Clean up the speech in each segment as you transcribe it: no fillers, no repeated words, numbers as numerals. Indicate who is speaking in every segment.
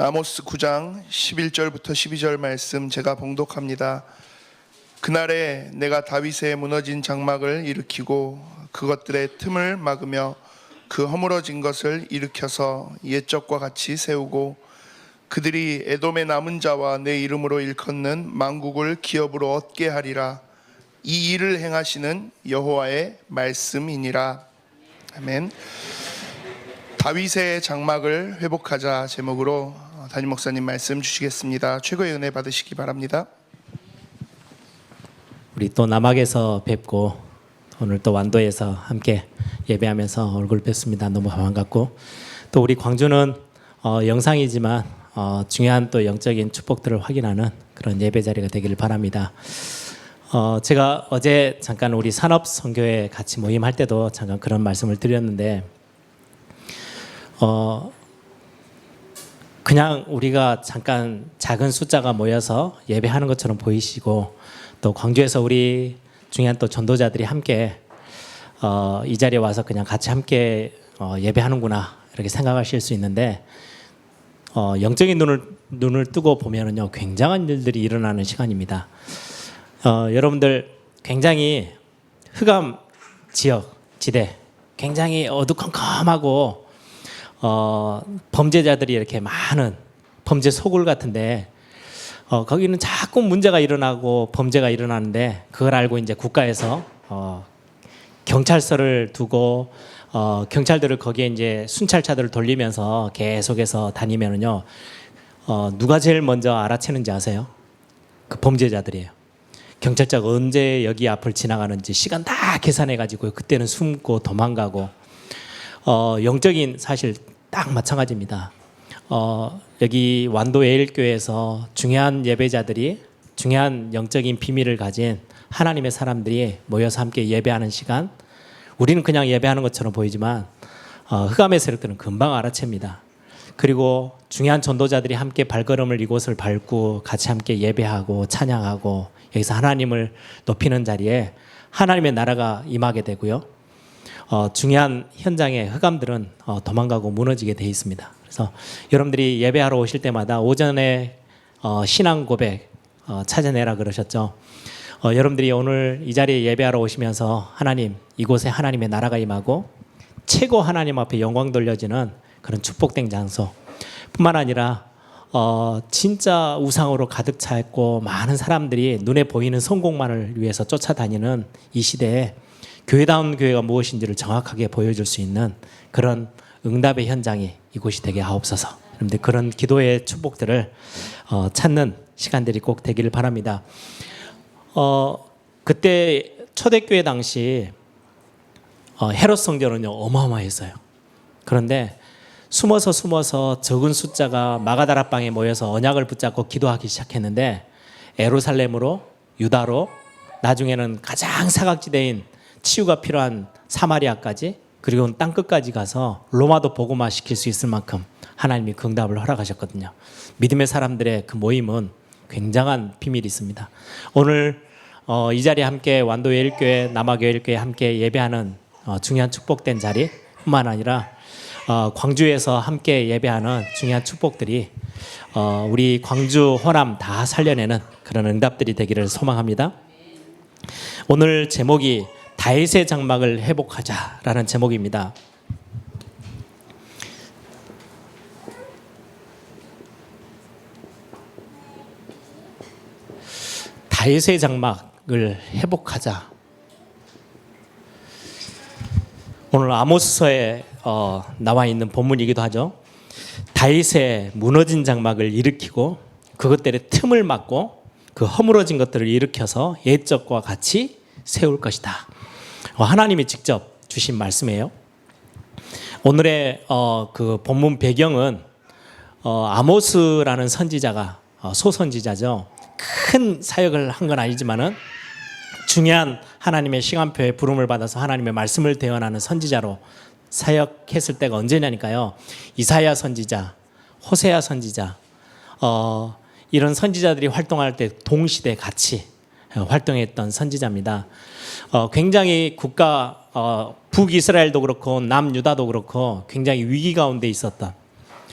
Speaker 1: 아모스 9장 11절부터 12절 말씀 제가 봉독합니다. 그날에 내가 다윗의 무너진 장막을 일으키고 그것들의 틈을 막으며 그 허물어진 것을 일으켜서 옛적과 같이 세우고 그들이 에돔의 남은 자와 내 이름으로 일컫는 만국을 기업으로 얻게 하리라. 이 일을 행하시는 여호와의 말씀이니라. 아멘. 다윗의 장막을 회복하자 제목으로 담임 목사님 말씀 주시겠습니다. 최고의 은혜 받으시기 바랍니다.
Speaker 2: 우리 또 남학에서 뵙고 오늘 또 완도에서 함께 예배하면서 얼굴 뵙습니다. 너무 반갑고 또 우리 광주는 영상이지만 중요한 또 영적인 축복들을 확인하는 그런 예배 자리가 되기를 바랍니다. 제가 어제 잠깐 우리 산업 선교회 같이 모임할 때도 잠깐 그런 말씀을 드렸는데 그냥 우리가 잠깐 작은 숫자가 모여서 예배하는 것처럼 보이시고 또 광주에서 우리 중요한 또 전도자들이 함께 이 자리에 와서 그냥 같이 함께 예배하는구나 이렇게 생각하실 수 있는데 영적인 눈을 뜨고 보면은요 굉장한 일들이 일어나는 시간입니다. 여러분들 굉장히 흑암 지역 지대 굉장히 어두컴컴하고 범죄자들이 이렇게 많은 범죄 소굴 같은데 거기는 자꾸 문제가 일어나고 범죄가 일어나는데 그걸 알고 이제 국가에서 경찰서를 두고 경찰들을 거기에 이제 순찰차들을 돌리면서 계속해서 다니면은요 누가 제일 먼저 알아채는지 아세요? 그 범죄자들이에요. 경찰차가 언제 여기 앞을 지나가는지 시간 다 계산해 가지고 그때는 숨고 도망가고 영적인 사실 딱 마찬가지입니다. 여기 완도 예일교회에서 중요한 예배자들이 중요한 영적인 비밀을 가진 하나님의 사람들이 모여서 함께 예배하는 시간 우리는 그냥 예배하는 것처럼 보이지만 흑암의 세력들은 금방 알아챕니다. 그리고 중요한 전도자들이 함께 발걸음을 이곳을 밟고 같이 함께 예배하고 찬양하고 여기서 하나님을 높이는 자리에 하나님의 나라가 임하게 되고요. 중요한 현장의 흑암들은 도망가고 무너지게 돼 있습니다. 그래서 여러분들이 예배하러 오실 때마다 오전에 신앙 고백 찾아내라 그러셨죠. 여러분들이 오늘 이 자리에 예배하러 오시면서 하나님 이곳에 하나님의 나라가 임하고 최고 하나님 앞에 영광 돌려지는 그런 축복된 장소 뿐만 아니라 진짜 우상으로 가득 차 있고 많은 사람들이 눈에 보이는 성공만을 위해서 쫓아다니는 이 시대에 교회다운 교회가 무엇인지를 정확하게 보여줄 수 있는 그런 응답의 현장이 이곳이 되게 하옵소서. 그런데 그런 기도의 축복들을 찾는 시간들이 꼭 되기를 바랍니다. 그때 초대교회 당시 헤롯 성전은요 어마어마했어요. 그런데 숨어서 적은 숫자가 마가다락방에 모여서 언약을 붙잡고 기도하기 시작했는데 예루살렘으로 유다로 나중에는 가장 사각지대인 치유가 필요한 사마리아까지 그리고 땅끝까지 가서 로마도 복음화 시킬 수 있을 만큼 하나님이 그 응답을 허락하셨거든요. 믿음의 사람들의 그 모임은 굉장한 비밀이 있습니다. 오늘 이 자리에 함께 완도 예일교회 남학 예일교회 함께 예배하는 중요한 축복된 자리 뿐만 아니라 광주에서 함께 예배하는 중요한 축복들이 우리 광주 호남 다 살려내는 그런 응답들이 되기를 소망합니다. 오늘 제목이 다윗의 장막을 회복하자라는 제목입니다. 다윗의 장막을 회복하자. 오늘 아모스서에 나와 있는 본문이기도 하죠. 다윗의 무너진 장막을 일으키고 그것들의 틈을 막고 그 허물어진 것들을 일으켜서 옛적과 같이 세울 것이다. 하나님이 직접 주신 말씀이에요. 오늘의 그 본문 배경은 아모스라는 선지자가 소선지자죠. 큰 사역을 한 건 아니지만은 중요한 하나님의 시간표에 부름을 받아서 하나님의 말씀을 대언하는 선지자로 사역했을 때가 언제냐니까요. 이사야 선지자, 호세아 선지자, 이런 선지자들이 활동할 때 동시대 같이 활동했던 선지자입니다. 굉장히 국가 북이스라엘도 그렇고 남유다도 그렇고 굉장히 위기 가운데 있었던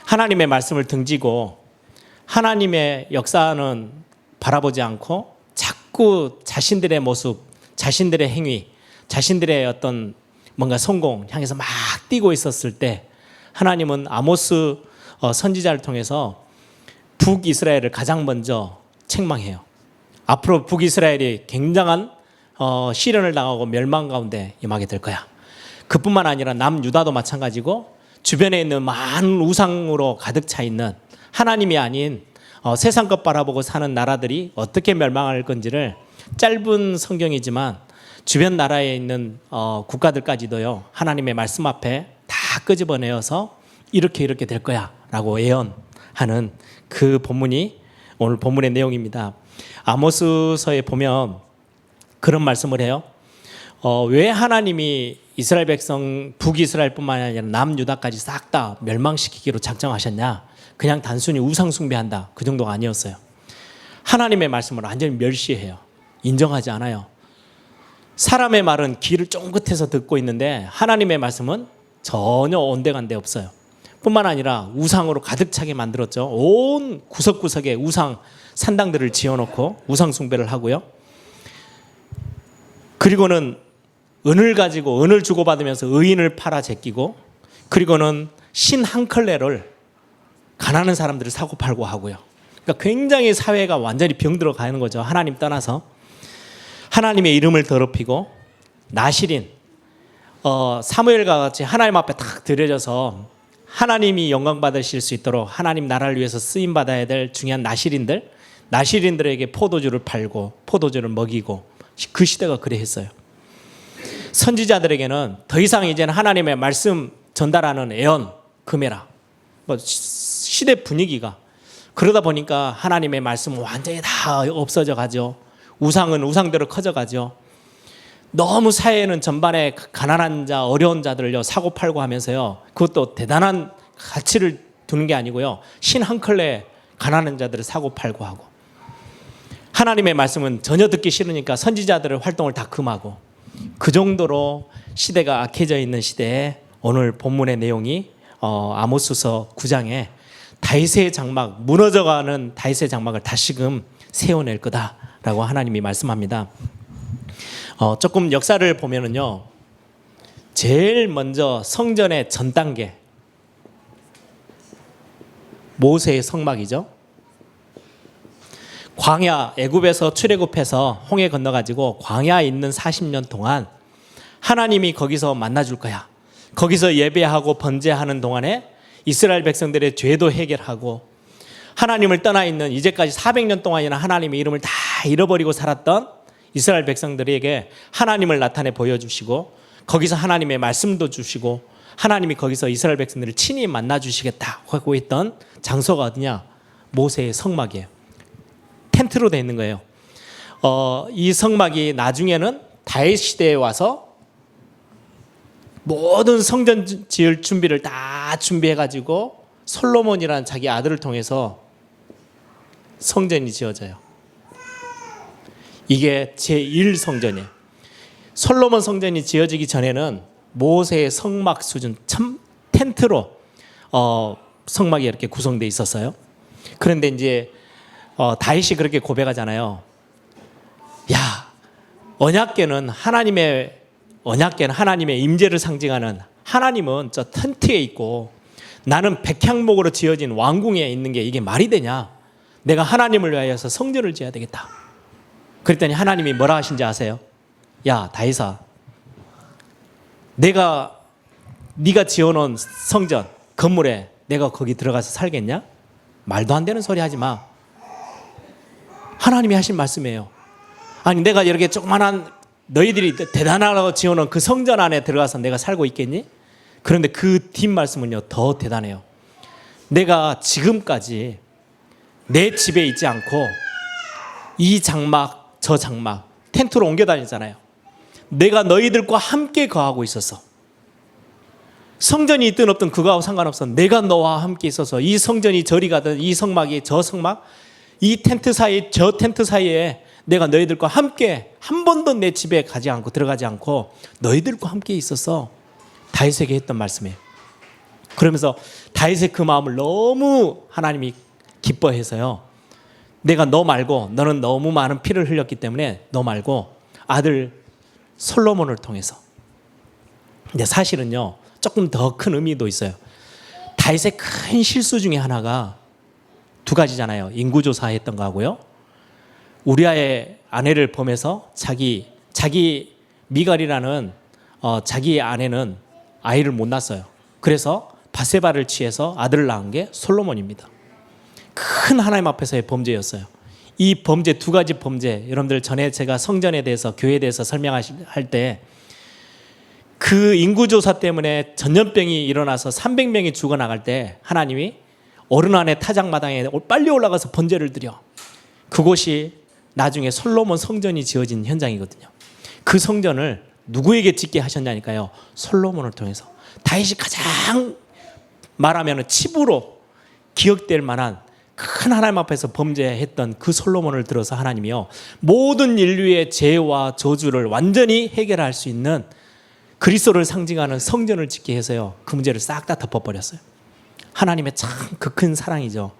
Speaker 2: 하나님의 말씀을 등지고 하나님의 역사는 바라보지 않고 자꾸 자신들의 모습, 자신들의 행위, 자신들의 어떤 뭔가 성공 향해서 막 뛰고 있었을 때 하나님은 아모스 선지자를 통해서 북이스라엘을 가장 먼저 책망해요. 앞으로 북이스라엘이 굉장한 시련을 당하고 멸망 가운데 임하게 될 거야. 그뿐만 아니라 남유다도 마찬가지고 주변에 있는 많은 우상으로 가득 차 있는 하나님이 아닌 세상 것 바라보고 사는 나라들이 어떻게 멸망할 건지를 짧은 성경이지만 주변 나라에 있는 국가들까지도요 하나님의 말씀 앞에 다 끄집어내어서 이렇게 될 거야 라고 예언하는 그 본문이 오늘 본문의 내용입니다. 아모스서에 보면 그런 말씀을 해요. 왜 하나님이 이스라엘 백성 북이스라엘뿐만 아니라 남유다까지 싹 다 멸망시키기로 작정하셨냐? 그냥 단순히 우상 숭배한다 그 정도가 아니었어요. 하나님의 말씀을 완전히 멸시해요. 인정하지 않아요. 사람의 말은 귀를 쫑긋해서 듣고 있는데 하나님의 말씀은 전혀 온데간데 없어요. 뿐만 아니라 우상으로 가득 차게 만들었죠. 온 구석구석에 우상 산당들을 지어놓고 우상 숭배를 하고요. 그리고는 은을 가지고 은을 주고받으면서 의인을 팔아 제끼고, 그리고는 신 한 컬레를 가난한 사람들을 사고 팔고 하고요. 그러니까 굉장히 사회가 완전히 병들어 가는 거죠. 하나님 떠나서 하나님의 이름을 더럽히고 나실인 사무엘과 같이 하나님 앞에 탁 드려져서 하나님이 영광 받으실 수 있도록 하나님 나라를 위해서 쓰임 받아야 될 중요한 나실인들에게 포도주를 팔고 포도주를 먹이고, 그 시대가 그래 했어요. 선지자들에게는 더 이상 이제는 하나님의 말씀 전달하는 애언 금해라, 시대 분위기가 그러다 보니까 하나님의 말씀은 완전히 다 없어져 가죠. 우상은 우상대로 커져 가죠. 너무 사회는 전반에 가난한 자, 어려운 자들을 사고 팔고 하면서요, 그것도 대단한 가치를 두는 게 아니고요, 신 한 컬레 가난한 자들을 사고 팔고 하고, 하나님의 말씀은 전혀 듣기 싫으니까 선지자들의 활동을 다 금하고, 그 정도로 시대가 악해져 있는 시대에 오늘 본문의 내용이 아모스서 9장에 다윗의 장막, 무너져가는 다윗의 장막을 다시금 세워낼 거다라고 하나님이 말씀합니다. 조금 역사를 보면은요, 제일 먼저 성전의 전 단계 모세의 성막이죠. 광야, 애굽에서 출애굽해서 홍해 건너가지고 광야에 있는 40년 동안 하나님이 거기서 만나줄 거야. 거기서 예배하고 번제하는 동안에 이스라엘 백성들의 죄도 해결하고, 하나님을 떠나 있는 이제까지 400년 동안이나 하나님의 이름을 다 잃어버리고 살았던 이스라엘 백성들에게 하나님을 나타내 보여주시고, 거기서 하나님의 말씀도 주시고, 하나님이 거기서 이스라엘 백성들을 친히 만나 주시겠다 하고 있던 장소가 어디냐? 모세의 성막이에요. 텐트로 되어 있는 거예요. 이 성막이 나중에는 다윗 시대에 와서 모든 성전 지을 준비를 다 준비해가지고 솔로몬이라는 자기 아들을 통해서 성전이 지어져요. 이게 제1성전이에요. 솔로몬 성전이 지어지기 전에는 모세의 성막 수준 텐트로 성막이 이렇게 구성되어 있었어요. 그런데 이제 다윗이 그렇게 고백하잖아요. 야, 언약궤는 하나님의 임재를 상징하는, 하나님은 저 텐트에 있고 나는 백향목으로 지어진 왕궁에 있는 게 이게 말이 되냐? 내가 하나님을 위하여서 성전을 지어야 되겠다. 그랬더니 하나님이 뭐라 하신지 아세요? 야, 다윗아, 네가 지어놓은 성전 건물에 내가 거기 들어가서 살겠냐? 말도 안 되는 소리 하지 마. 하나님이 하신 말씀이에요. 아니, 내가 이렇게 조그만한 너희들이 대단하다고 지어놓은 그 성전 안에 들어가서 내가 살고 있겠니? 그런데 그 뒷말씀은요, 더 대단해요. 내가 지금까지 내 집에 있지 않고 이 장막 저 장막 텐트로 옮겨 다니잖아요. 내가 너희들과 함께 거하고 있었어. 성전이 있든 없든 그거하고 상관없어. 내가 너와 함께 있어서 이 성전이 저리 가든 이 성막이 저 성막, 이 텐트 사이 저 텐트 사이에 내가 너희들과 함께 한 번도 내 집에 가지 않고 들어가지 않고 너희들과 함께 있어서 다윗에게 했던 말씀이에요. 그러면서 다윗의 그 마음을 너무 하나님이 기뻐해서요. 내가 너 말고, 너는 너무 많은 피를 흘렸기 때문에 너 말고 아들 솔로몬을 통해서. 근데 사실은요, 조금 더 큰 의미도 있어요. 다윗의 큰 실수 중에 하나가 두 가지잖아요. 인구조사했던 거하고요, 우리아의 아내를 범해서 자기 미갈이라는 자기 아내는 아이를 못 낳았어요. 그래서 바세바를 취해서 아들을 낳은 게 솔로몬입니다. 큰 하나님 앞에서의 범죄였어요. 이 범죄, 두 가지 범죄, 여러분들 전에 제가 성전에 대해서, 교회에 대해서 설명할 때 그 인구조사 때문에 전염병이 일어나서 300명이 죽어나갈 때 하나님이 어른안의 타작마당에 빨리 올라가서 번제를 드려. 그곳이 나중에 솔로몬 성전이 지어진 현장이거든요. 그 성전을 누구에게 짓게 하셨냐니까요, 솔로몬을 통해서. 다윗이 가장 말하면 칩으로 기억될 만한 큰 하나님 앞에서 범죄했던 그 솔로몬을 들어서 하나님이요, 모든 인류의 죄와 저주를 완전히 해결할 수 있는 그리스도를 상징하는 성전을 짓게 해서요, 그 문제를 싹 다 덮어버렸어요. 하나님의 참 그 큰 사랑이죠.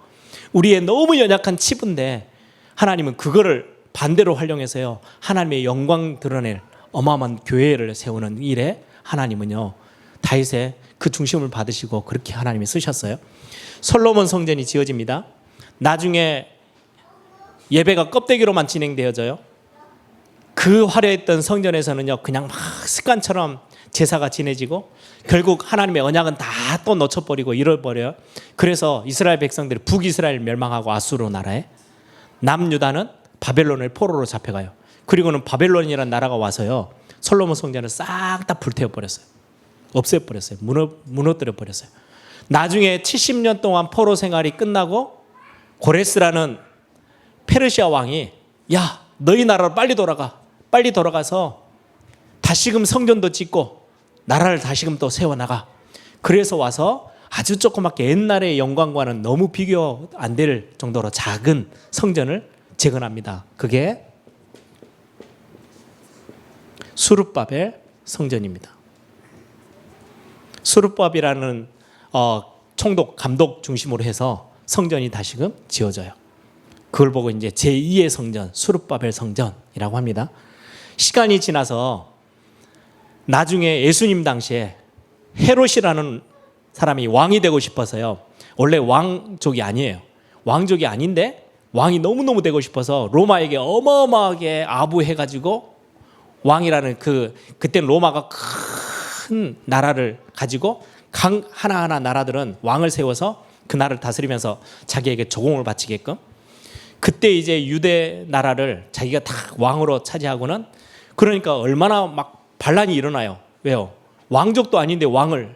Speaker 2: 우리의 너무 연약한 칩인데 하나님은 그거를 반대로 활용해서요, 하나님의 영광 드러낼 어마어마한 교회를 세우는 일에 하나님은요, 다윗의 그 중심을 받으시고 그렇게 하나님이 쓰셨어요. 솔로몬 성전이 지어집니다. 나중에 예배가 껍데기로만 진행되어져요. 그 화려했던 성전에서는요, 그냥 막 습관처럼 제사가 지내지고 결국 하나님의 언약은 다 또 놓쳐버리고 잃어버려요. 그래서 이스라엘 백성들이 북이스라엘 멸망하고 아수르 나라에, 남유다는 바벨론의 포로로 잡혀가요. 그리고는 바벨론이라는 나라가 와서요, 솔로몬 성전을 싹 다 불태워버렸어요. 없애버렸어요. 무너뜨려버렸어요. 나중에 70년 동안 포로 생활이 끝나고 고레스라는 페르시아 왕이, 야, 너희 나라로 빨리 돌아가. 빨리 돌아가서 다시금 성전도 짓고 나라를 다시금 또 세워나가. 그래서 와서 아주 조그맣게 옛날의 영광과는 너무 비교 안 될 정도로 작은 성전을 재건합니다. 그게 수룹바벨 성전입니다. 수룹바벨이라는 총독, 감독 중심으로 해서 성전이 다시금 지어져요. 그걸 보고 이제 제2의 성전, 수룹바벨 성전이라고 합니다. 시간이 지나서 나중에 예수님 당시에 헤롯이라는 사람이 왕이 되고 싶어서요, 원래 왕족이 아니에요. 왕족이 아닌데 왕이 너무너무 되고 싶어서 로마에게 어마어마하게 아부해가지고 왕이라는 그때 로마가 큰 나라를 가지고 각 하나하나 나라들은 왕을 세워서 그 나라를 다스리면서 자기에게 조공을 바치게끔, 그때 이제 유대 나라를 자기가 다 왕으로 차지하고는, 그러니까 얼마나 막 반란이 일어나요. 왜요? 왕족도 아닌데 왕을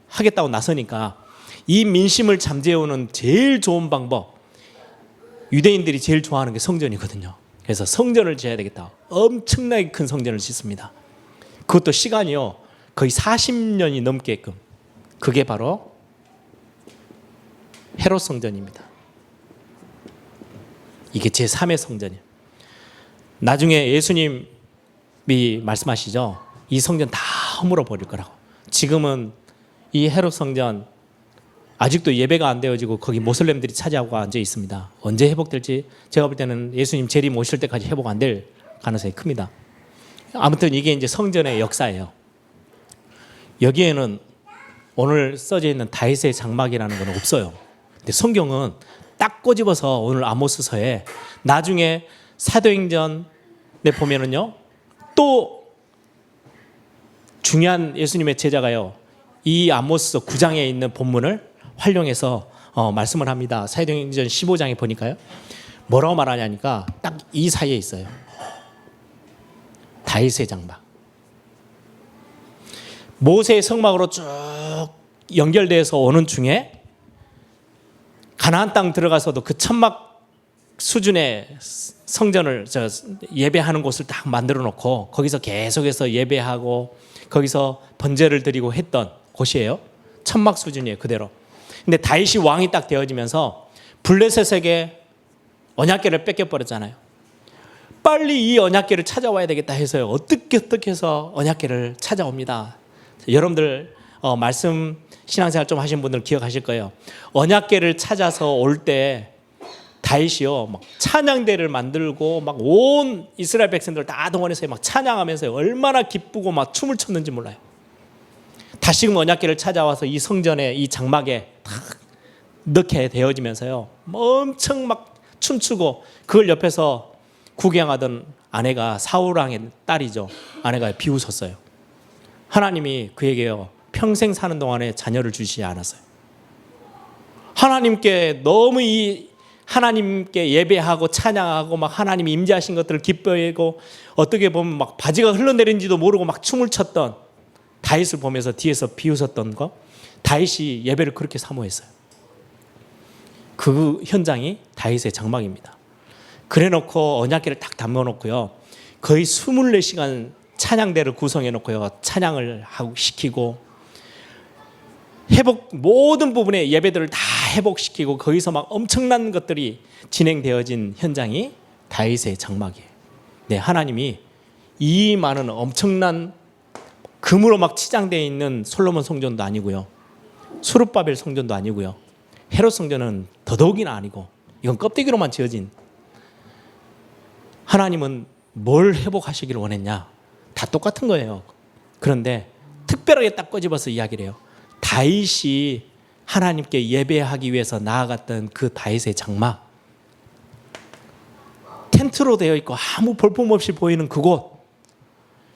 Speaker 2: 하겠다고 나서니까. 이 민심을 잠재우는 제일 좋은 방법, 유대인들이 제일 좋아하는 게 성전이거든요. 그래서 성전을 지어야 되겠다. 엄청나게 큰 성전을 짓습니다. 그것도 시간이요, 거의 40년이 넘게끔. 그게 바로 헤롯 성전입니다. 이게 제3의 성전이에요. 나중에 예수님이 말씀하시죠. 이 성전 다 허물어 버릴 거라고. 지금은 이 헤롯 성전 아직도 예배가 안 되어지고 거기 모슬렘들이 차지하고 앉아 있습니다. 언제 회복될지 제가 볼 때는 예수님 재림 오실 때까지 회복 안 될 가능성이 큽니다. 아무튼 이게 이제 성전의 역사예요. 여기에는 오늘 써져 있는 다윗의 장막이라는 건 없어요. 근데 성경은 딱 꼬집어서 오늘 아모스서에, 나중에 사도행전에 보면은요, 또 중요한 예수님의 제자가요, 이 아모스서 9장에 있는 본문을 활용해서 말씀을 합니다. 사도행전 15장에 보니까요, 뭐라고 말하냐니까 딱 이 사이에 있어요. 다윗의 장막. 모세의 성막으로 쭉 연결돼서 오는 중에 가나안 땅 들어가서도 그 천막 수준의 성전을 예배하는 곳을 딱 만들어 놓고 거기서 계속해서 예배하고 거기서 번제를 드리고 했던 곳이에요. 천막 수준이에요, 그대로. 근데 다윗이 왕이 딱 되어지면서 블레셋에게 언약궤를 뺏겨버렸잖아요. 빨리 이 언약궤를 찾아와야 되겠다 해서요, 어떻게 해서 언약궤를 찾아옵니다. 여러분들 말씀 신앙생활 좀 하신 분들 기억하실 거예요. 언약궤를 찾아서 올 때 다윗이요 막 찬양대를 만들고 막 온 이스라엘 백성들 다 동원해서 막 찬양하면서 얼마나 기쁘고 막 춤을 췄는지 몰라요. 다시금 언약궤를 찾아와서 이 성전에 이 장막에 탁 넣게 되어지면서요 엄청 막 춤추고 그걸 옆에서 구경하던 아내가 사울 왕의 딸이죠. 아내가 비웃었어요. 하나님이 그에게요 평생 사는 동안에 자녀를 주시지 않았어요. 하나님께 너무 이 하나님께 예배하고 찬양하고 막 하나님이 임재하신 것들을 기뻐하고 어떻게 보면 막 바지가 흘러내린지도 모르고 막 춤을 췄던 다윗을 보면서 뒤에서 비웃었던 거, 다윗이 예배를 그렇게 사모했어요. 그 현장이 다윗의 장막입니다. 그래놓고 언약궤를 딱 담궈놓고요 거의 24시간 찬양대를 구성해놓고요 찬양을 하고 시키고 모든 부분의 예배들을 다 회복시키고 거기서 막 엄청난 것들이 진행되어진 현장이 다윗의 장막이에요. 네, 하나님이 이 많은 엄청난 금으로 막 치장되어 있는 솔로몬 성전도 아니고요 수룹바벨 성전도 아니고요 헤롯 성전은 더더욱이나 아니고 이건 껍데기로만 지어진, 하나님은 뭘 회복하시기를 원했냐? 다 똑같은 거예요. 그런데 특별하게 딱 꼬집어서 이야기를 해요. 다윗이 하나님께 예배하기 위해서 나아갔던 그 다윗의 장막, 텐트로 되어 있고 아무 볼품없이 보이는 그곳,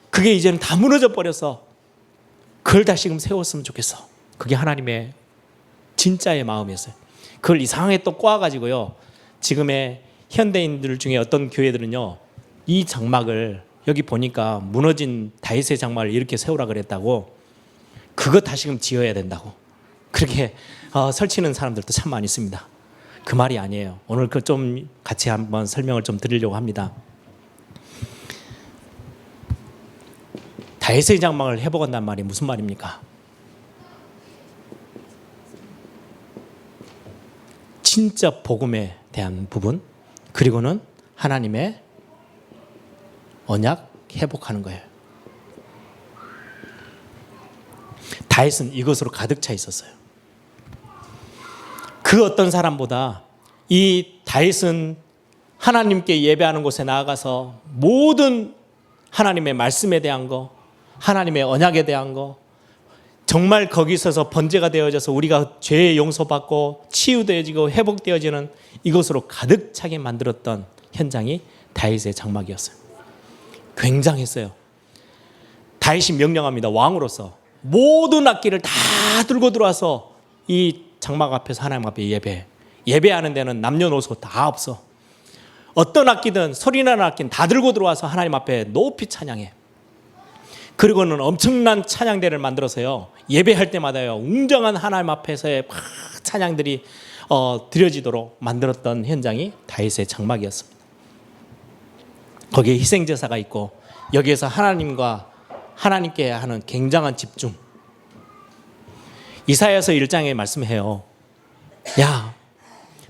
Speaker 2: 그게 이제는 다 무너져 버려서 그걸 다시금 세웠으면 좋겠어. 그게 하나님의 진짜의 마음이었어요. 그걸 이상하게 또 꼬아가지고요 지금의 현대인들 중에 어떤 교회들은요 이 장막을 여기 보니까 무너진 다윗의 장막을 이렇게 세우라 그랬다고 그거 다시금 지어야 된다고 그렇게 설치는 사람들도 참 많이 있습니다. 그 말이 아니에요. 오늘 그 좀 같이 한번 설명을 좀 드리려고 합니다. 다윗의 장막을 회복한다는 말이 무슨 말입니까? 진짜 복음에 대한 부분, 그리고는 하나님의 언약 회복하는 거예요. 다윗은 이것으로 가득 차 있었어요. 그 어떤 사람보다 이 다윗은 하나님께 예배하는 곳에 나아가서 모든 하나님의 말씀에 대한 거, 하나님의 언약에 대한 거, 정말 거기 있어서 번제가 되어져서 우리가 죄의 용서받고 치유되어지고 회복되어지는 이것으로 가득 차게 만들었던 현장이 다윗의 장막이었어요. 굉장했어요. 다윗이 명령합니다. 왕으로서 모든 악기를 다 들고 들어와서 이 장막 앞에서 하나님 앞에 예배하는 데는 남녀노소 다 없어. 어떤 악기든 소리나는 악기는 다 들고 들어와서 하나님 앞에 높이 찬양해. 그리고는 엄청난 찬양대를 만들어서요 예배할 때마다요 웅장한 하나님 앞에서의 찬양들이 드려지도록 만들었던 현장이 다윗의 장막이었습니다. 거기에 희생제사가 있고 여기에서 하나님께 하는 굉장한 집중. 이사야서 1장에 말씀해요. 야,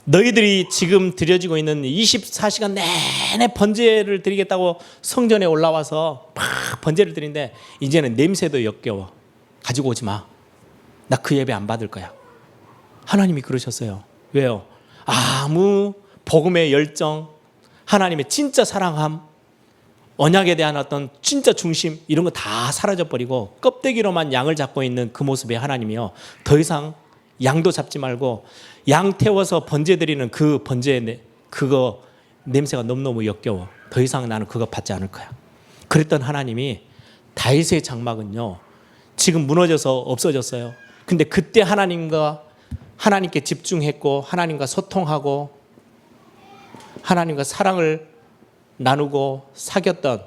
Speaker 2: 너희들이 지금 드려지고 있는 24시간 내내 번제를 드리겠다고 성전에 올라와서 막 번제를 드리는데 이제는 냄새도 역겨워. 가지고 오지 마. 나 그 예배 안 받을 거야. 하나님이 그러셨어요. 왜요? 아무 복음의 열정, 하나님의 진짜 사랑함, 언약에 대한 어떤 진짜 중심 이런 거 다 사라져버리고 껍데기로만 양을 잡고 있는 그 모습의 하나님이요 더 이상 양도 잡지 말고 양 태워서 번제 드리는 그 번제 그거 냄새가 너무너무 역겨워. 더 이상 나는 그거 받지 않을 거야. 그랬던 하나님이 다윗의 장막은요 지금 무너져서 없어졌어요. 근데 그때 하나님께 집중했고 하나님과 소통하고 하나님과 사랑을 나누고 사귀었던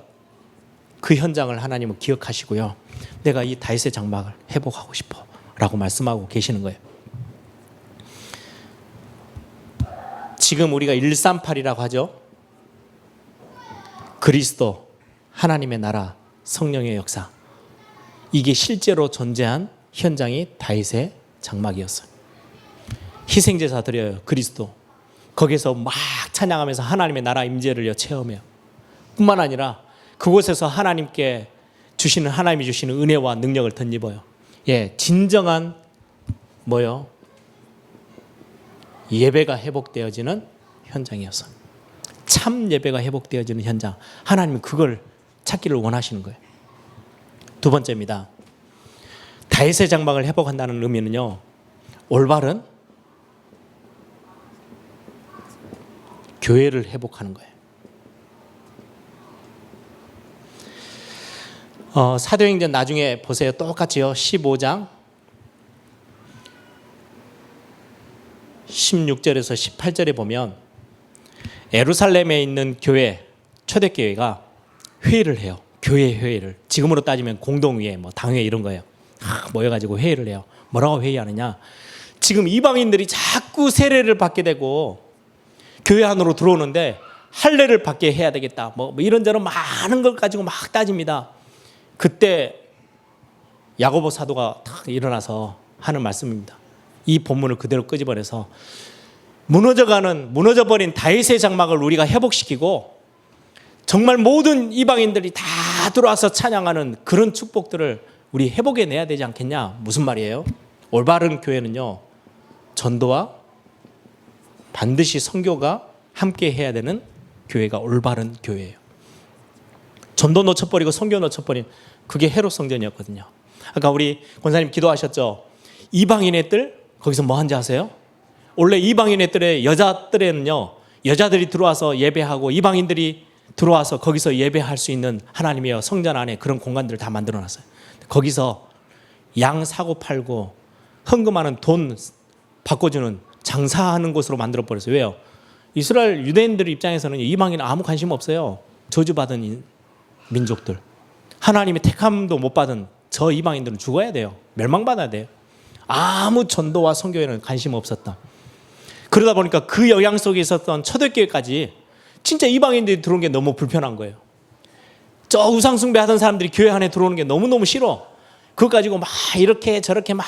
Speaker 2: 그 현장을 하나님은 기억하시고요 내가 이 다윗의 장막을 회복하고 싶어 라고 말씀하고 계시는 거예요. 지금 우리가 138이라고 하죠. 그리스도, 하나님의 나라, 성령의 역사, 이게 실제로 존재한 현장이 다윗의 장막이었어요. 희생제사 드려요. 그리스도. 거기서 막 찬양하면서 하나님의 나라 임재를 체험해요. 뿐만 아니라 그곳에서 하나님이 주시는 은혜와 능력을 덧입어요. 예, 진정한 뭐요? 예배가 회복되어지는 현장이었어요. 참 예배가 회복되어지는 현장. 하나님은 그걸 찾기를 원하시는 거예요. 두 번째입니다. 다윗의 장막을 회복한다는 의미는요, 올바른 교회를 회복하는 거예요. 사도행전 나중에 보세요. 똑같이요. 15장 16절에서 18절에 보면 예루살렘에 있는 교회, 초대교회가 회의를 해요. 교회 회의를. 지금으로 따지면 공동회의, 뭐 당회 이런 거예요. 모여가지고 회의를 해요. 뭐라고 회의하느냐? 지금 이방인들이 자꾸 세례를 받게 되고 교회 안으로 들어오는데 할례를 받게 해야 되겠다. 뭐 이런저런 많은 걸 가지고 막 따집니다. 그때 야고보 사도가 탁 일어나서 하는 말씀입니다. 이 본문을 그대로 끄집어내서 무너져버린 다윗의 장막을 우리가 회복시키고 정말 모든 이방인들이 다 들어와서 찬양하는 그런 축복들을 우리 회복해내야 되지 않겠냐? 무슨 말이에요? 올바른 교회는요, 전도와 반드시 선교가 함께 해야 되는 교회가 올바른 교회예요. 전도 놓쳐버리고 선교 놓쳐버린 그게 헤롯 성전이었거든요. 아까 우리 권사님 기도하셨죠? 이방인의 뜰, 거기서 뭐 한지 아세요? 원래 이방인의 뜰에 여자들에는요, 여자들이 들어와서 예배하고 이방인들이 들어와서 거기서 예배할 수 있는 하나님의 성전 안에 그런 공간들을 다 만들어놨어요. 거기서 양 사고 팔고 헌금하는 돈 바꿔주는 장사하는 곳으로 만들어버렸어요. 왜요? 이스라엘 유대인들 입장에서는 이방인은 아무 관심 없어요. 저주받은 민족들, 하나님의 택함도 못 받은 저 이방인들은 죽어야 돼요. 멸망받아야 돼요. 아무 전도와 선교에는 관심 없었다. 그러다 보니까 그 영향 속에 있었던 초대교회까지 진짜 이방인들이 들어온 게 너무 불편한 거예요. 저 우상숭배 하던 사람들이 교회 안에 들어오는 게 너무너무 싫어. 그거 가지고 막 이렇게 저렇게 막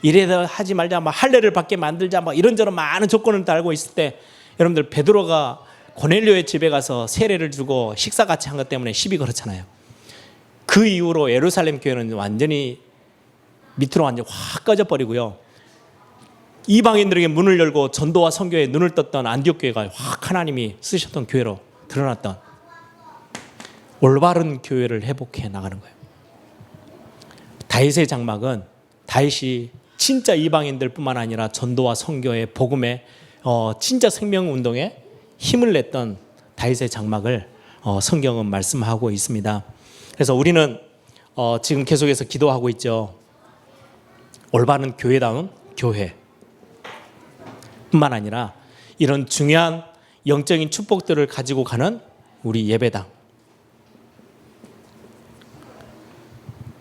Speaker 2: 이래도 하지 말자, 막 할례를 받게 만들자, 막 이런저런 많은 조건을 달고 있을 때, 여러분들 베드로가 고넬료의 집에 가서 세례를 주고 식사 같이 한 것 때문에 시비 걸었잖아요. 그 이후로 예루살렘 교회는 완전히 밑으로 완전히 확 꺼져버리고요, 이방인들에게 문을 열고 전도와 선교에 눈을 떴던 안디옥 교회가 확 하나님이 쓰셨던 교회로 드러났던 올바른 교회를 회복해 나가는 거예요. 다윗의 장막은 다윗이 진짜 이방인들 뿐만 아니라 전도와 선교의 복음의 진짜 생명운동에 힘을 냈던 다윗의 장막을 성경은 말씀하고 있습니다. 그래서 우리는 지금 계속해서 기도하고 있죠. 올바른 교회다운 교회 뿐만 아니라 이런 중요한 영적인 축복들을 가지고 가는 우리 예배당.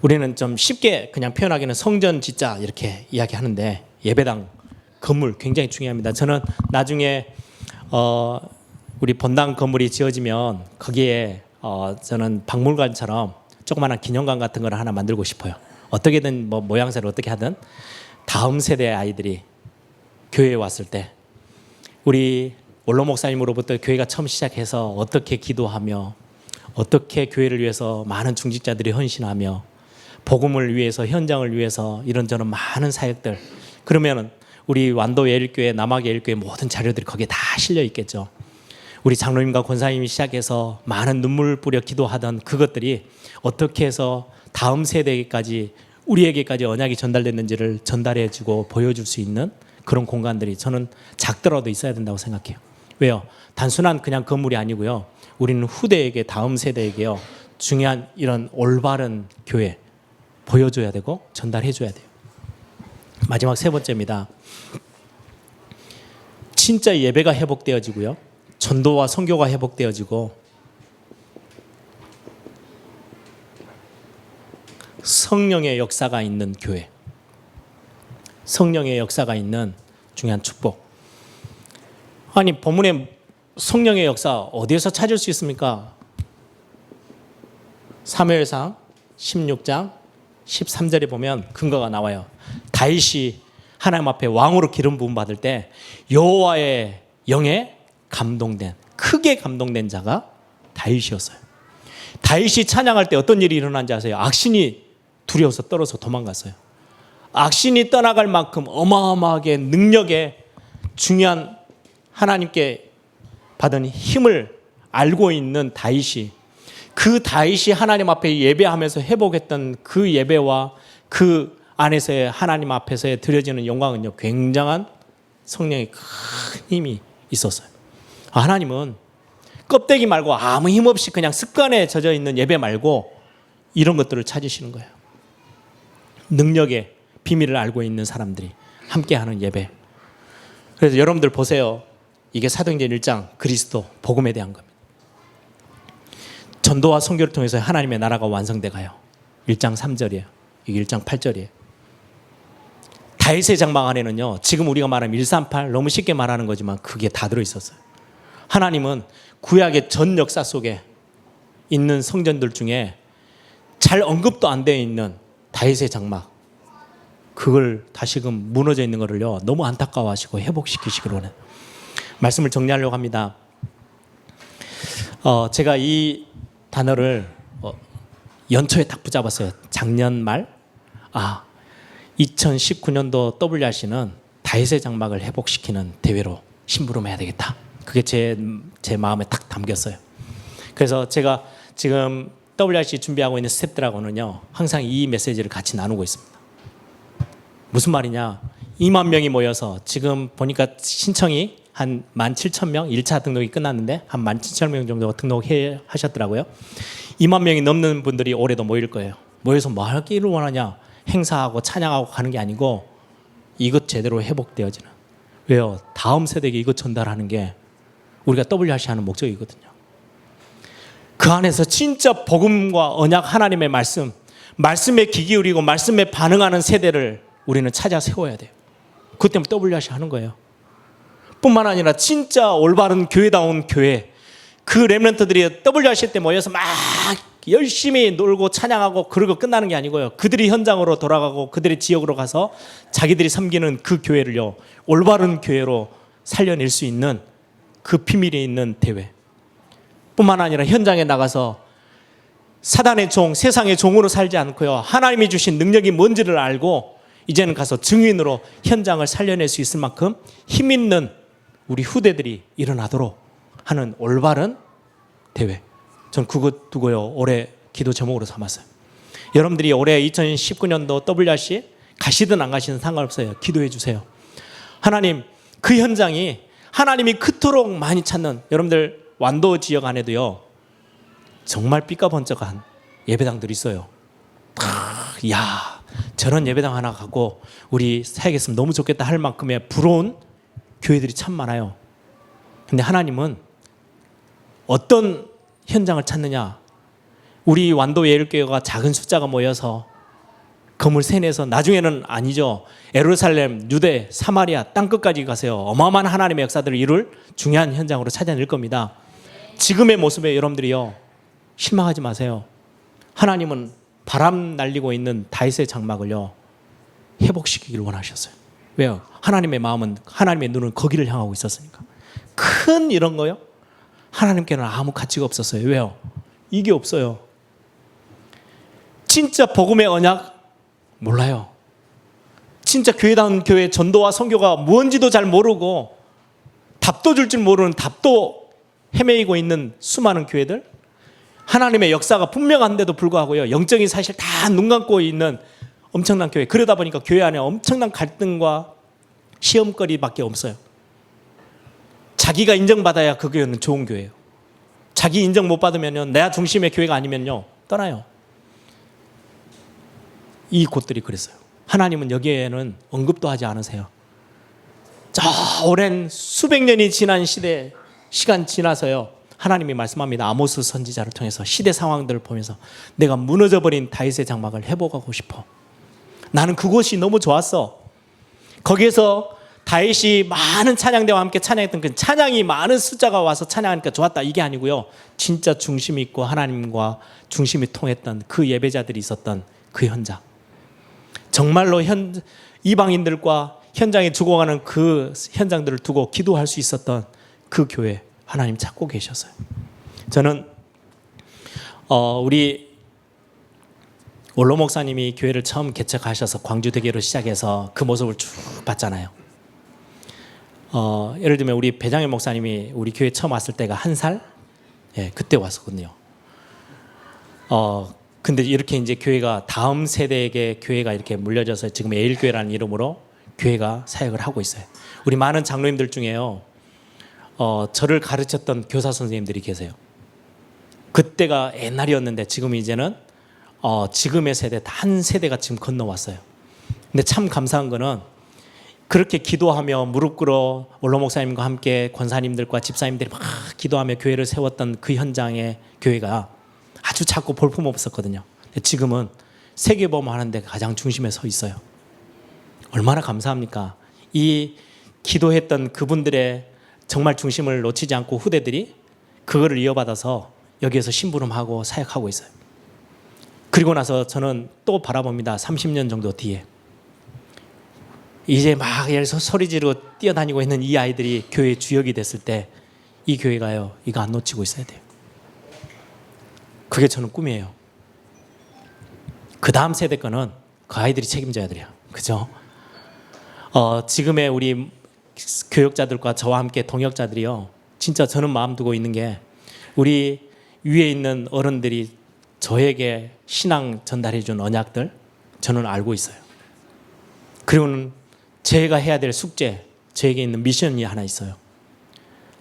Speaker 2: 우리는 좀 쉽게 그냥 표현하기는 성전 짓자 이렇게 이야기하는데, 예배당 건물 굉장히 중요합니다. 저는 나중에 우리 본당 건물이 지어지면 거기에 저는 박물관처럼 조그마한 기념관 같은 걸 하나 만들고 싶어요. 어떻게든 뭐 모양새를 어떻게 하든 다음 세대 아이들이 교회에 왔을 때 우리 원로 목사님으로부터 교회가 처음 시작해서 어떻게 기도하며 어떻게 교회를 위해서 많은 중직자들이 헌신하며 복음을 위해서, 현장을 위해서 이런저런 많은 사역들, 그러면 우리 완도 예일교회, 남학 예일교회 모든 자료들이 거기에 다 실려 있겠죠. 우리 장로님과 권사님이 시작해서 많은 눈물 뿌려 기도하던 그것들이 어떻게 해서 다음 세대까지, 우리에게까지 언약이 전달됐는지를 전달해주고 보여줄 수 있는 그런 공간들이 저는 작더라도 있어야 된다고 생각해요. 왜요? 단순한 그냥 건물이 아니고요, 우리는 후대에게, 다음 세대에게요, 중요한 이런 올바른 교회 보여줘야 되고 전달해줘야 돼요. 마지막 세 번째입니다. 진짜 예배가 회복되어지고요, 전도와 선교가 회복되어지고 성령의 역사가 있는 교회, 성령의 역사가 있는 중요한 축복. 아니, 본문에 성령의 역사 어디에서 찾을 수 있습니까? 사무엘상 16장 13절에 보면 근거가 나와요. 다윗이 하나님 앞에 왕으로 기름 부음 받을 때 여호와의 영에 감동된, 크게 감동된 자가 다윗이었어요. 다윗이 찬양할 때 어떤 일이 일어난지 아세요? 악신이 두려워서 떨어서 도망갔어요. 악신이 떠나갈 만큼 어마어마하게 능력에 중요한 하나님께 받은 힘을 알고 있는 다윗이, 그 다윗이 하나님 앞에 예배하면서 회복했던 그 예배와 그 안에서의 하나님 앞에서 드려지는 영광은요, 굉장한 성령의 큰 힘이 있었어요. 하나님은 껍데기 말고 아무 힘 없이 그냥 습관에 젖어 있는 예배 말고 이런 것들을 찾으시는 거예요. 능력의 비밀을 알고 있는 사람들이 함께하는 예배. 그래서 여러분들 보세요. 이게 사도행전 1장 그리스도 복음에 대한 겁니다. 전도와 선교를 통해서 하나님의 나라가 완성돼 가요. 1장 3절이에요. 이게 1장 8절이에요. 다윗의 장막 안에는요, 지금 우리가 말하면 138 너무 쉽게 말하는 거지만 그게 다 들어있었어요. 하나님은 구약의 전 역사 속에 있는 성전들 중에 잘 언급도 안 되어 있는 다윗의 장막, 그걸 다시금 무너져 있는 거를요 너무 안타까워하시고 회복시키시기로 원해요. 말씀을 정리하려고 합니다. 제가 이 단어를 연초에 딱 붙잡았어요. 작년 말 2019년도 WRC는 다윗의 장막을 회복시키는 대회로 심부름해야 되겠다. 그게 제 마음에 딱 담겼어요. 그래서 제가 지금 WRC 준비하고 있는 스태프들하고는요 항상 이 메시지를 같이 나누고 있습니다. 무슨 말이냐, 2만 명이 모여서 지금 보니까 신청이 한 17,000명, 1차 등록이 끝났는데 한 17,000명 정도 등록하셨더라고요. 2만 명이 넘는 분들이 올해도 모일 거예요. 모여서 뭐 하기를 원하냐, 행사하고 찬양하고 가는 게 아니고 이것 제대로 회복되어지는, 왜요? 다음 세대에게 이것 전달하는 게 우리가 WRC 하는 목적이거든요. 그 안에서 진짜 복음과 언약, 하나님의 말씀에 귀 기울이고 말씀에 반응하는 세대를 우리는 찾아 세워야 돼요. 그것 때문에 WRC 하는 거예요. 뿐만 아니라 진짜 올바른 교회다운 교회, 그 렘넌트들이 WRC 때 모여서 막 열심히 놀고 찬양하고 그러고 끝나는 게 아니고요, 그들이 현장으로 돌아가고 그들의 지역으로 가서 자기들이 섬기는 그 교회를요 올바른 교회로 살려낼 수 있는 그 비밀이 있는 대회. 뿐만 아니라 현장에 나가서 사단의 종, 세상의 종으로 살지 않고요, 하나님이 주신 능력이 뭔지를 알고 이제는 가서 증인으로 현장을 살려낼 수 있을 만큼 힘 있는 우리 후대들이 일어나도록 하는 올바른 대회. 전 그것 두고요 올해 기도 제목으로 삼았어요. 여러분들이 올해 2019년도 WRC 가시든 안 가시든 상관없어요. 기도해 주세요. 하나님, 그 현장이 하나님이 그토록 많이 찾는, 여러분들 완도 지역 안에도요 정말 삐까번쩍한 예배당들이 있어요. 야, 저런 예배당 하나 갖고 우리 사역했으면 너무 좋겠다 할 만큼의 부러운 교회들이 참 많아요. 근데 하나님은 어떤 현장을 찾느냐, 우리 완도 예일교회가 작은 숫자가 모여서 건물 세내서 나중에는 아니죠, 예루살렘, 유대, 사마리아 땅끝까지 가세요. 어마어마한 하나님의 역사들을 이룰 중요한 현장으로 찾아낼 겁니다. 지금의 모습에 여러분들이요 실망하지 마세요. 하나님은 바람 날리고 있는 다윗의 장막을요 회복시키기를 원하셨어요. 왜요? 하나님의 마음은, 하나님의 눈은 거기를 향하고 있었으니까. 큰 이런 거요 하나님께는 아무 가치가 없었어요. 왜요? 이게 없어요. 진짜 복음의 언약 몰라요. 진짜 교회다운 교회 전도와 선교가 뭔지도 잘 모르고 답도 줄 줄 모르는, 답도 헤매이고 있는 수많은 교회들, 하나님의 역사가 분명한데도 불구하고요 영적인 사실 다 눈 감고 있는 엄청난 교회. 그러다 보니까 교회 안에 엄청난 갈등과 시험거리밖에 없어요. 자기가 인정받아야 그 교회는 좋은 교회예요. 자기 인정 못 받으면요, 내 중심의 교회가 아니면요 떠나요. 이 곳들이 그랬어요. 하나님은 여기에는 언급도 하지 않으세요. 저 오랜 수백 년이 지난 시간 지나서요 하나님이 말씀합니다. 아모스 선지자를 통해서 시대 상황들을 보면서 내가 무너져버린 다윗의 장막을 회복하고 싶어. 나는 그곳이 너무 좋았어. 거기에서 다윗이 많은 찬양대와 함께 찬양했던 그 찬양이 많은 숫자가 와서 찬양하니까 좋았다, 이게 아니고요, 진짜 중심이 있고 하나님과 중심이 통했던 그 예배자들이 있었던 그 현장, 정말로 이방인들과 현장에 죽어가는 그 현장들을 두고 기도할 수 있었던 그 교회, 하나님 찾고 계셨어요. 저는 우리 원로 목사님이 교회를 처음 개척하셔서 광주대교로 시작해서 그 모습을 쭉 봤잖아요. 예를 들면 우리 배장일 목사님이 우리 교회 처음 왔을 때가 1살? 예, 그때 왔었거든요. 근데 이렇게 이제 교회가 다음 세대에게 교회가 이렇게 물려져서 지금 에일교회라는 이름으로 교회가 사역을 하고 있어요. 우리 많은 장로님들 중에요, 저를 가르쳤던 교사 선생님들이 계세요. 그때가 옛날이었는데 지금 이제는 지금의 세대 한 세대가 지금 건너왔어요. 근데 참 감사한 거는 그렇게 기도하며 무릎 꿇어 원로 목사님과 함께 권사님들과 집사님들이 막 기도하며 교회를 세웠던 그 현장의 교회가 아주 작고 볼품 없었거든요. 근데 지금은 세계보험 하는데 가장 중심에 서 있어요. 얼마나 감사합니까? 이 기도했던 그분들의 정말 중심을 놓치지 않고 후대들이 그거를 이어받아서 여기에서 심부름하고 사역하고 있어요. 그리고 나서 저는 또 바라봅니다. 30년 정도 뒤에 이제 막 예서 소리 지르고 뛰어다니고 있는 이 아이들이 교회의 주역이 됐을 때 이 교회가요, 이거 안 놓치고 있어야 돼요. 그게 저는 꿈이에요. 그 다음 세대 거는 그 아이들이 책임져야 돼요. 그죠? 지금의 우리 교역자들과 저와 함께 동역자들이요, 진짜 저는 마음 두고 있는 게 우리 위에 있는 어른들이 저에게 신앙 전달해 준 언약들 저는 알고 있어요. 그리고는 제가 해야 될 숙제, 저에게 있는 미션이 하나 있어요.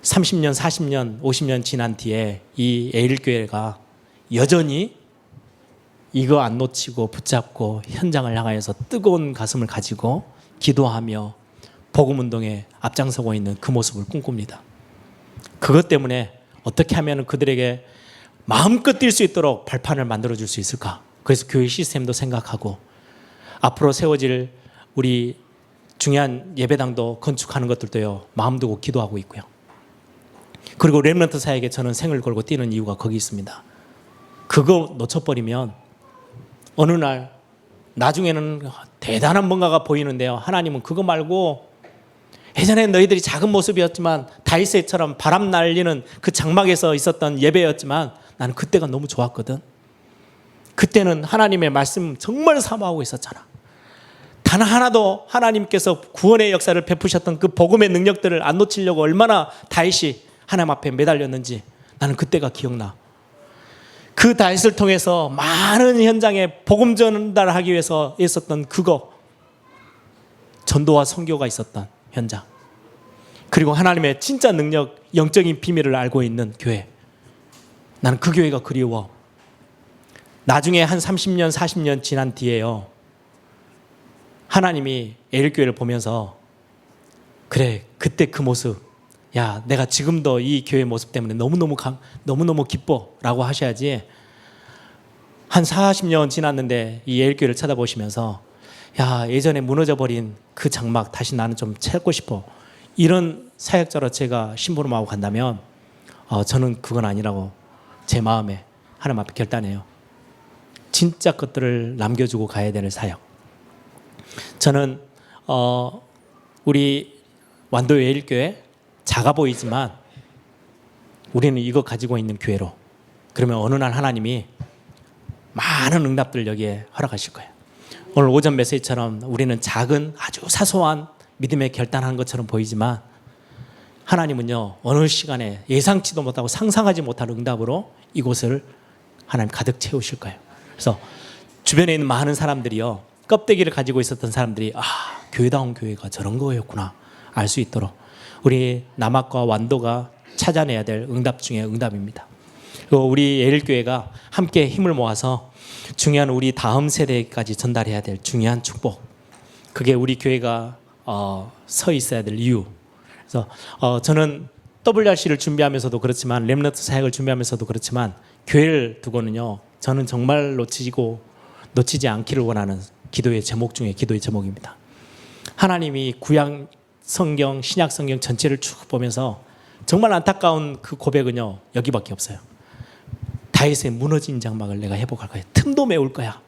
Speaker 2: 30년, 40년, 50년 지난 뒤에 이 에일교회가 여전히 이거 안 놓치고 붙잡고 현장을 향하여서 뜨거운 가슴을 가지고 기도하며 복음운동에 앞장서고 있는 그 모습을 꿈꿉니다. 그것 때문에 어떻게 하면 그들에게 마음껏 뛸 수 있도록 발판을 만들어줄 수 있을까? 그래서 교회 시스템도 생각하고 앞으로 세워질 우리 중요한 예배당도 건축하는 것들도요, 마음 두고 기도하고 있고요. 그리고 렘넌트 사역에 저는 생을 걸고 뛰는 이유가 거기 있습니다. 그거 놓쳐버리면 어느 날 나중에는 대단한 뭔가가 보이는데요, 하나님은 그거 말고 예전에 너희들이 작은 모습이었지만 다윗처럼 바람 날리는 그 장막에서 있었던 예배였지만 나는 그때가 너무 좋았거든. 그때는 하나님의 말씀 정말 사모하고 있었잖아. 단 하나도 하나님께서 구원의 역사를 베푸셨던 그 복음의 능력들을 안 놓치려고 얼마나 다윗이 하나님 앞에 매달렸는지 나는 그때가 기억나. 그 다윗을 통해서 많은 현장에 복음 전달하기 위해서 있었던 그거, 전도와 선교가 있었던 현장, 그리고 하나님의 진짜 능력, 영적인 비밀을 알고 있는 교회, 나는 그 교회가 그리워. 나중에 한 30년, 40년 지난 뒤에요, 하나님이 에일교회를 보면서 그래, 그때 그 모습, 야, 내가 지금도 이 교회 모습 때문에 너무너무 기뻐라고 하셔야지, 한 40년 지났는데 이 에일교회를 쳐다보시면서 야, 예전에 무너져버린 그 장막 다시 나는 좀 찾고 싶어, 이런 사역자로 제가 심부름하고 간다면 저는 그건 아니라고 제 마음에 하나님 앞에 결단해요. 진짜 것들을 남겨주고 가야 되는 사역. 저는 우리 완도 에일교회 작아 보이지만 우리는 이거 가지고 있는 교회로, 그러면 어느 날 하나님이 많은 응답들을 여기에 허락하실 거예요. 오늘 오전 메시지처럼 우리는 작은 아주 사소한 믿음의 결단한 것처럼 보이지만 하나님은요, 어느 시간에 예상치도 못하고 상상하지 못한 응답으로 이곳을 하나님 가득 채우실 거예요. 그래서 주변에 있는 많은 사람들이요, 껍데기를 가지고 있었던 사람들이 교회다운 교회가 저런 거였구나 알 수 있도록 우리 남학과 완도가 찾아내야 될 응답 중에 응답입니다. 그리고 우리 에일교회가 함께 힘을 모아서 중요한 우리 다음 세대까지 전달해야 될 중요한 축복, 그게 우리 교회가 서 있어야 될 이유. 그래서 저는 WRC를 준비하면서도 그렇지만 렘넌트 사역을 준비하면서도 그렇지만 교회를 두고는요, 저는 정말 놓치지 않기를 원하는 기도의 제목 중에 기도의 제목입니다. 하나님이 구약 성경, 신약 성경 전체를 쭉 보면서 정말 안타까운 그 고백은요, 여기밖에 없어요. 다윗의 무너진 장막을 내가 회복할 거야. 틈도 메울 거야.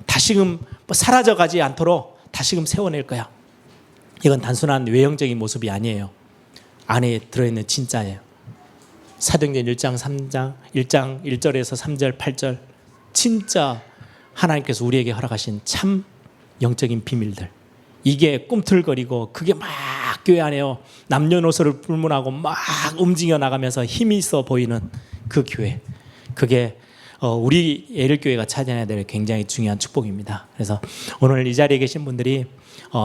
Speaker 2: 다시금 사라져가지 않도록 다시금 세워낼 거야. 이건 단순한 외형적인 모습이 아니에요. 안에 들어있는 진짜예요. 사도행전 1장 3장 1장 1절에서 3절 8절 진짜 하나님께서 우리에게 허락하신 참 영적인 비밀들, 이게 꿈틀거리고 그게 막 교회 안에요 남녀노소를 불문하고 막 움직여 나가면서 힘이 있어 보이는 그 교회, 그게 우리 예일교회가 차지해야 될 굉장히 중요한 축복입니다. 그래서 오늘 이 자리에 계신 분들이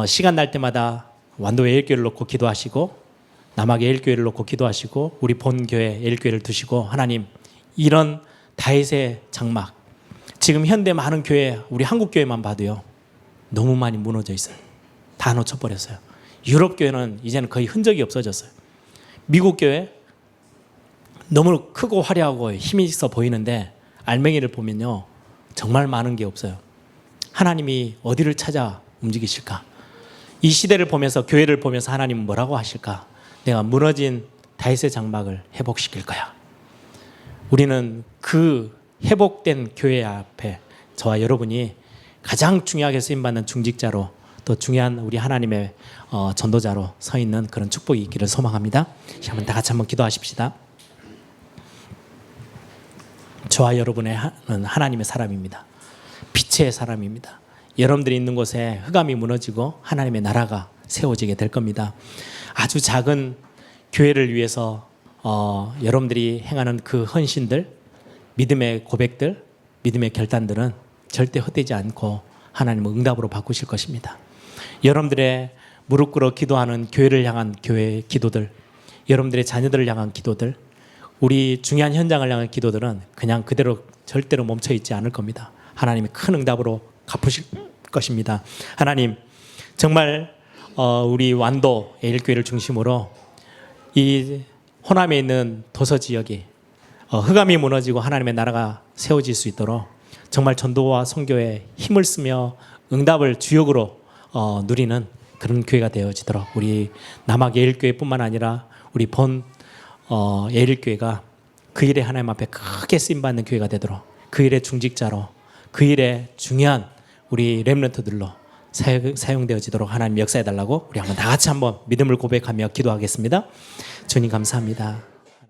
Speaker 2: 시간 날 때마다 완도 예일교회를 놓고 기도하시고 남학 예일교회를 놓고 기도하시고 우리 본교회 예일교회를 두시고, 하나님 이런 다윗의 장막, 지금 현대 많은 교회, 우리 한국 교회만 봐도요 너무 많이 무너져 있어요. 다 놓쳐버렸어요. 유럽 교회는 이제는 거의 흔적이 없어졌어요. 미국 교회 너무 크고 화려하고 힘이 있어 보이는데 알맹이를 보면요 정말 많은 게 없어요. 하나님이 어디를 찾아 움직이실까? 이 시대를 보면서, 교회를 보면서 하나님은 뭐라고 하실까? 내가 무너진 다윗의 장막을 회복시킬 거야. 우리는 그 회복된 교회 앞에 저와 여러분이 가장 중요하게 쓰임받는 중직자로, 또 중요한 우리 하나님의 전도자로 서 있는 그런 축복이 있기를 소망합니다. 한번 다 같이 한번 기도하십시다. 저와 여러분은 하나님의 사람입니다. 빛의 사람입니다. 여러분들이 있는 곳에 흑암이 무너지고 하나님의 나라가 세워지게 될 겁니다. 아주 작은 교회를 위해서 여러분들이 행하는 그 헌신들, 믿음의 고백들, 믿음의 결단들은 절대 헛되지 않고 하나님은 응답으로 바꾸실 것입니다. 여러분들의 무릎 꿇어 기도하는 교회를 향한 교회의 기도들, 여러분들의 자녀들을 향한 기도들, 우리 중요한 현장을 향한 기도들은 그냥 그대로 절대로 멈춰 있지 않을 겁니다. 하나님이 큰 응답으로 갚으실 것입니다. 하나님, 정말 우리 완도 예일교회를 중심으로 이 호남에 있는 도서 지역이 흑암이 무너지고 하나님의 나라가 세워질 수 있도록 정말 전도와 선교에 힘을 쓰며 응답을 주역으로 누리는 그런 교회가 되어지도록, 우리 남학 예일교회뿐만 아니라 우리 본 예일교회가 그 일에 하나님 앞에 크게 쓰임받는 교회가 되도록, 그 일의 중직자로, 그 일에 중요한 우리 렘넌트들로 사용되어지도록 하나님 역사해달라고 우리 한번 다 같이 한번 믿음을 고백하며 기도하겠습니다. 주님 감사합니다.